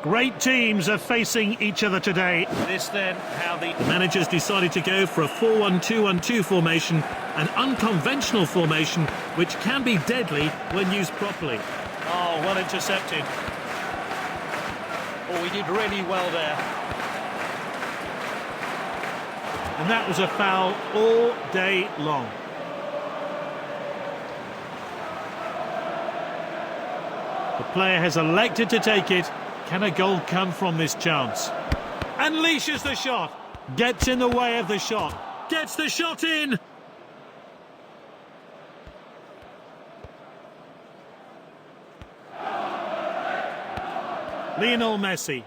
Great teams are facing each other today. This then, how the Managers decided to go for a 4-1-2-1-2 formation, an unconventional formation which can be deadly when used properly. Oh, well intercepted. Oh, he did really well there. And that was a foul all day long. The player has elected to take it. Can a goal come from this chance? Unleashes the shot. Gets in the way of the shot. Gets the shot in. Lionel Messi.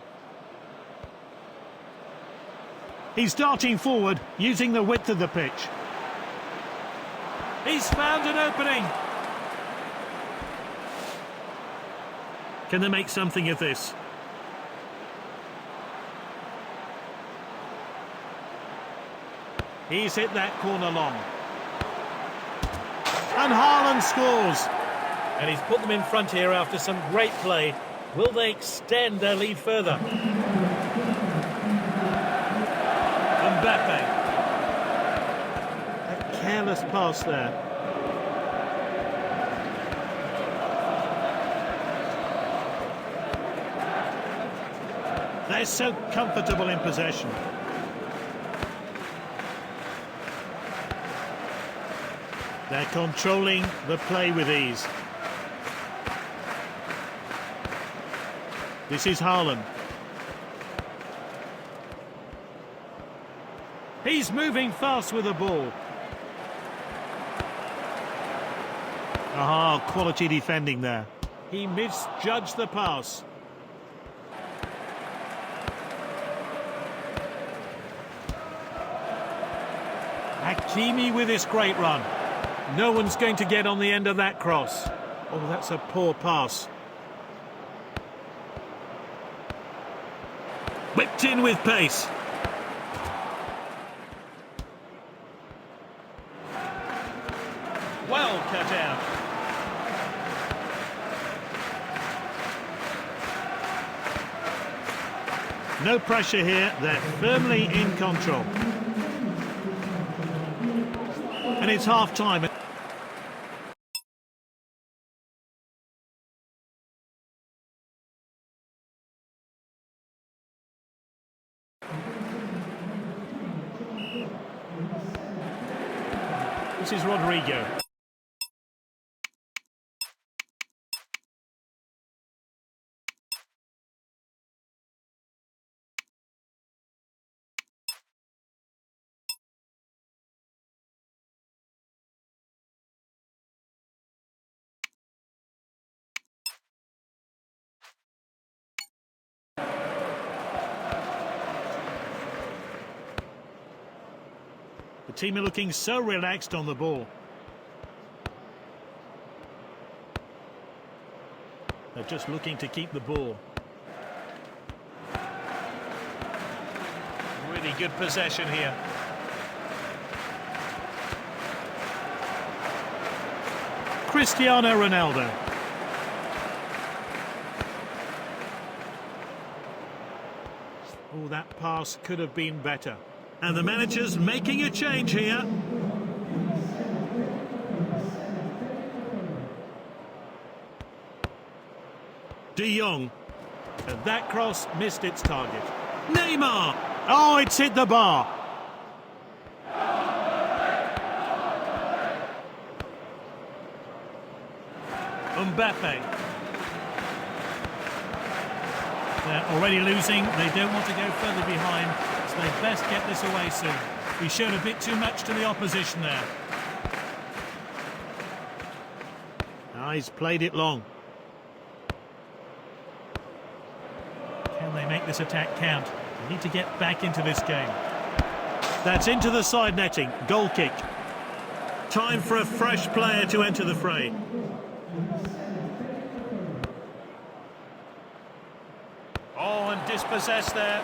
He's darting forward using the width of the pitch. He's found an opening. Can they make something of this? He's hit that corner long. And Haaland scores. And he's put them in front here after some great play. Will they extend their lead further? Mbappe. A careless pass there. They're so comfortable in possession. They're controlling the play with ease. This is Haaland. He's moving fast with the ball. Aha, quality defending there. He misjudged the pass. Hakimi with this great run. No one's going to get on the end of that cross. Oh, that's a poor pass. Whipped in with pace. Well cut out. No pressure here. They're firmly in control. And it's half-time. This is Rodrigo. The team are looking so relaxed on the ball. They're just looking to keep the ball. Really good possession here. Cristiano Ronaldo. Oh, that pass could have been better. And the manager's making a change here. De Jong. And that cross missed its target. Neymar! Oh, it's hit the bar. Mbappe. They're already losing. They don't want to go further behind, so they best get this away soon. He showed a bit too much to the opposition there. Now he's played it long. Can they make this attack count? They need to get back into this game. That's into the side netting. Goal kick. Time for a fresh player to enter the fray. Oh, and dispossessed there.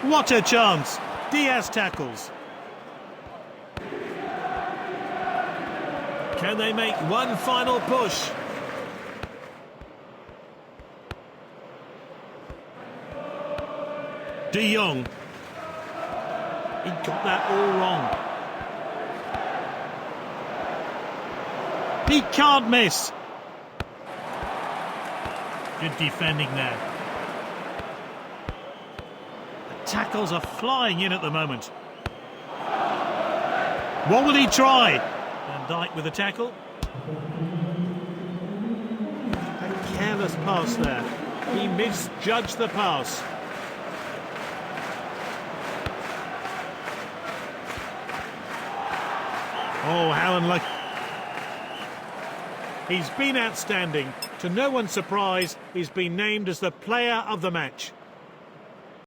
What a chance. Diaz tackles. Can they make one final push? De Jong. He got that all wrong. He can't miss. Good defending there. The tackles are flying in at the moment. What will he try? Van Dijk with the tackle. A careless pass there. He misjudged the pass. Oh, how unlucky. He's been outstanding. To no one's surprise, he's been named as the player of the match.